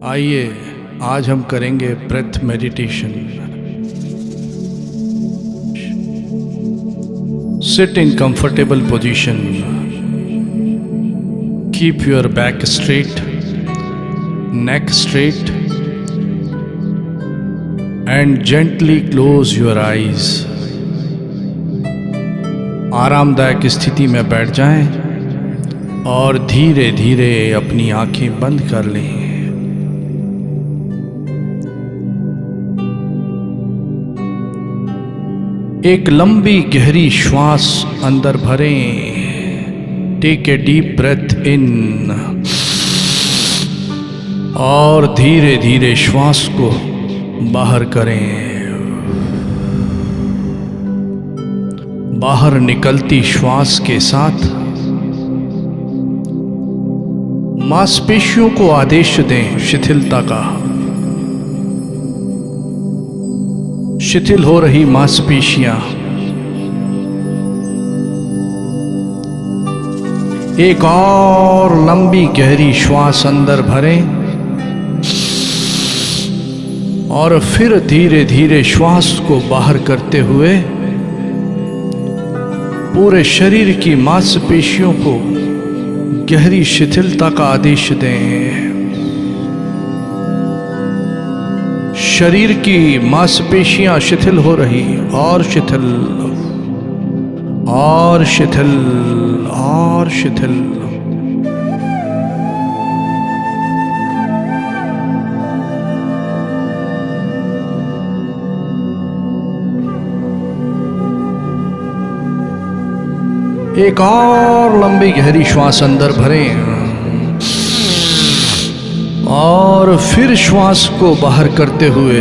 आइए आज हम करेंगे breath meditation. Sit in comfortable position. Keep your back straight, neck straight and gently close your eyes। आरामदायक स्थिति में बैठ जाएं और धीरे धीरे अपनी आंखें बंद कर लें। एक लंबी गहरी श्वास अंदर भरें। Take a deep breath in और धीरे धीरे श्वास को बाहर करें। बाहर निकलती श्वास के साथ मांसपेशियों को आदेश दें शिथिलता का। शिथिल हो रही मांसपेशियां। एक और लंबी गहरी श्वास अंदर भरें और फिर धीरे धीरे श्वास को बाहर करते हुए पूरे शरीर की मांसपेशियों को गहरी शिथिलता का आदेश दें। शरीर की मांसपेशियां शिथिल हो रही और शिथिल और शिथिल और शिथिल। एक और लंबी गहरी श्वास अंदर भरें और फिर श्वास को बाहर करते हुए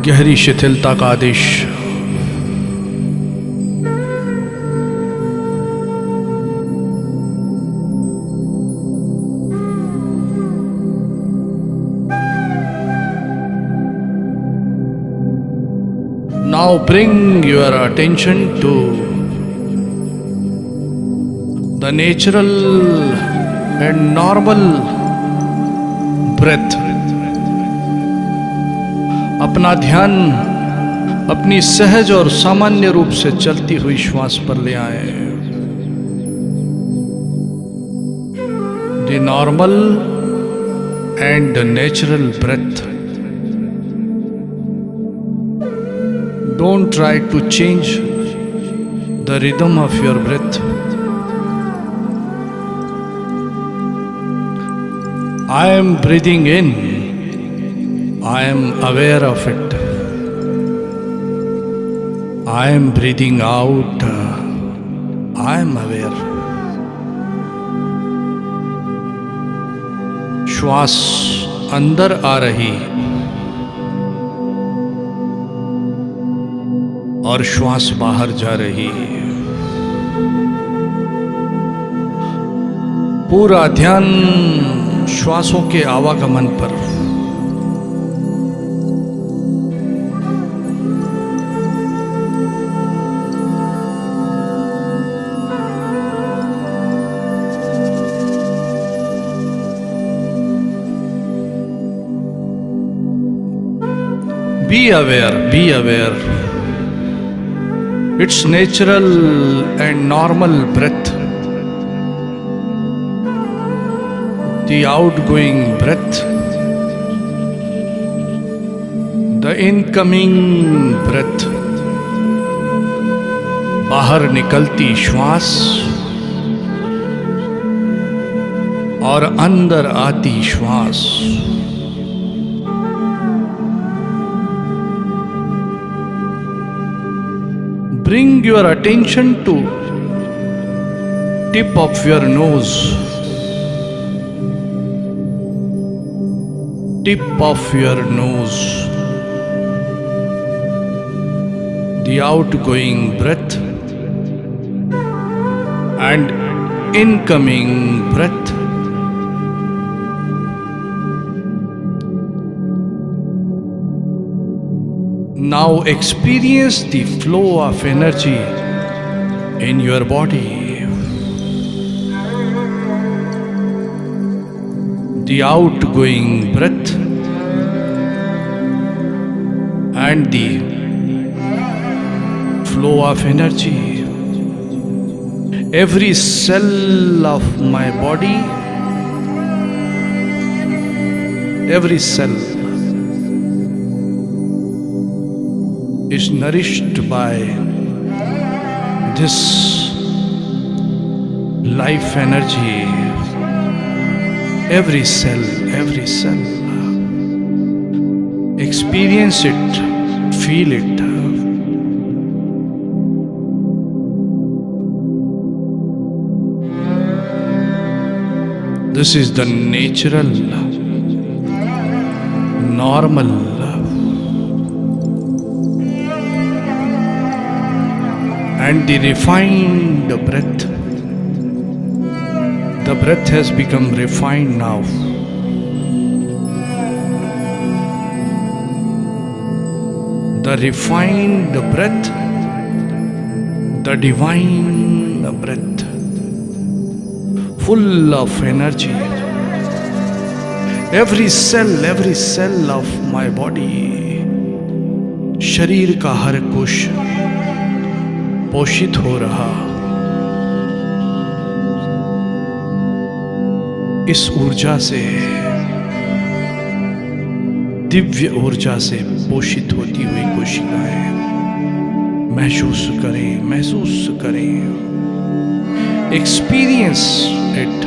गहरी शिथिलता का आदेश। Now bring your attention to the natural and normal breath। अपना ध्यान अपनी सहज और सामान्य रूप से चलती हुई श्वास पर ले आए। The normal and the natural breath। Don't try to change the rhythm of your breath। I am breathing in, I am aware of it। I am breathing out, I am aware। श्वास अंदर आ रही और श्वास बाहर जा रही। पूरा ध्यान श्वासों के आवागमन पर। Be aware, be aware। It's natural and normal breath। The outgoing breath, the incoming breath। बाहर निकलती श्वास और अंदर आती श्वास। Bring your attention to tip of your nose। Tip of your nose, the outgoing breath and incoming breath। Now experience the flow of energy in your body। the outgoing breath and the flow of energy. Every cell of my body, every cell is nourished by this life energy. Every cell, experience it, feel it. This is the natural, normal, and the refined breath. The breath has become refined now. The refined breath, the divine breath, full of energy. Every cell of my body, शरीर का हर कोश पोषित हो रहा इस ऊर्जा से, दिव्य ऊर्जा से पोषित होती हुई कोशिकाएं महसूस करें, experience it.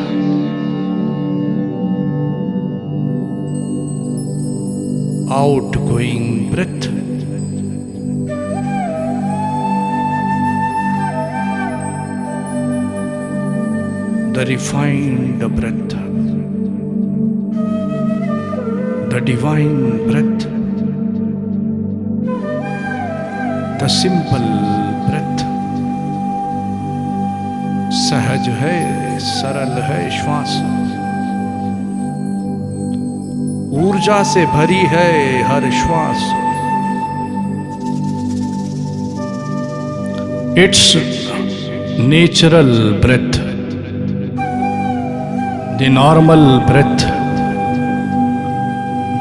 Outgoing breath, the refined breath, the divine breath, the simple breath, सहज है, सरल है श्वास, ऊर्जा से भरी है हर श्वास। It's natural breath, the normal breath,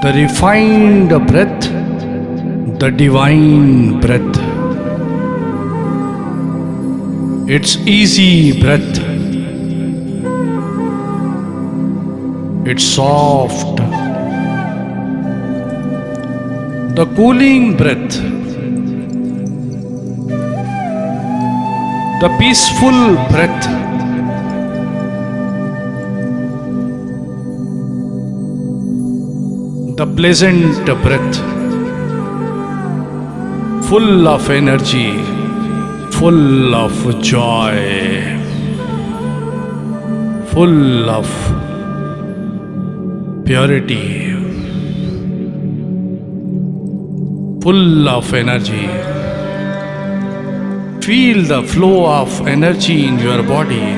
the refined breath, the divine breath. It's easy breath, it's soft, the cooling breath, the peaceful breath, the pleasant breath, full of energy, full of joy, full of purity, full of energy. Feel the flow of energy in your body.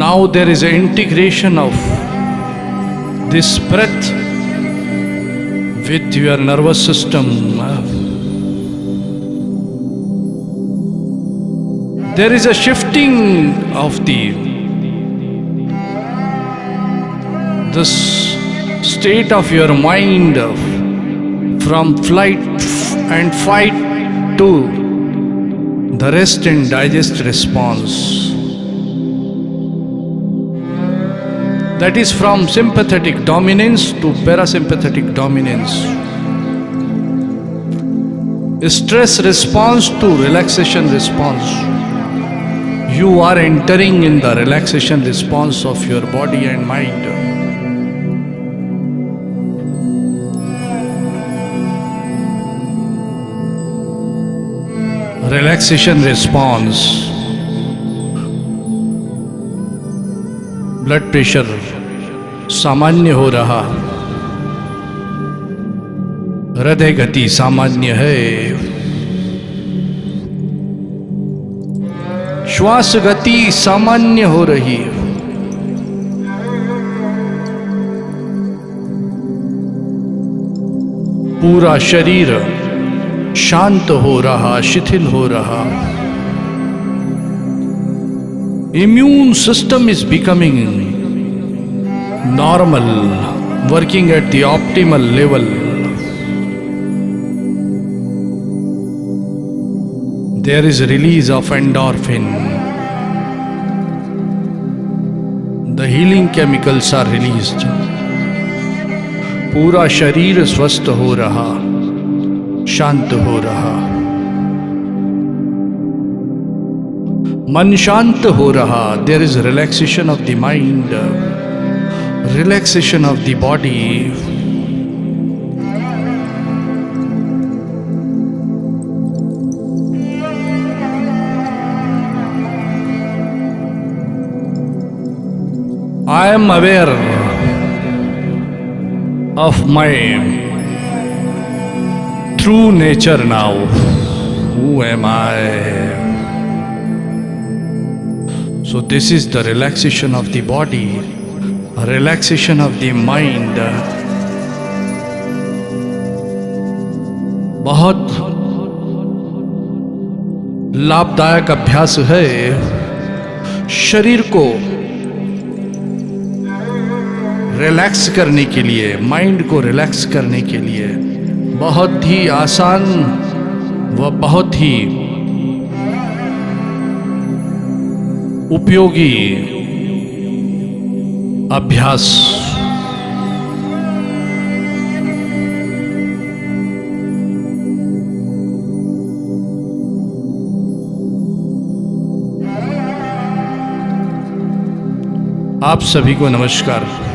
Now there is an integration of this breath with your nervous system. There is a shifting of this state of your mind from flight and fight to the rest and digest response. That is from sympathetic dominance to parasympathetic dominance. Stress response to relaxation response. You are entering in the relaxation response of your body and mind. Relaxation response. Blood pressure सामान्य हो रहा, हृदय गति सामान्य है, श्वास गति सामान्य हो रही है। पूरा शरीर शांत हो रहा, शिथिल हो रहा। Immune system is becoming normal, working at the optimal level. There is a release of endorphin. The healing chemicals are released. पूरा शरीर स्वस्थ हो रहा, शांत हो रहा। मन शांत हो रहा। There is relaxation of the mind, relaxation of the body. I am aware of my true nature now. Who am I? So this is the relaxation of the body, relaxation of the mind. बहुत लाभदायक अभ्यास है। शरीर को relax करने के लिए, mind को रिलैक्स करने के लिए बहुत ही आसान व बहुत ही उपयोगी अभ्यास। आप सभी को नमस्कार।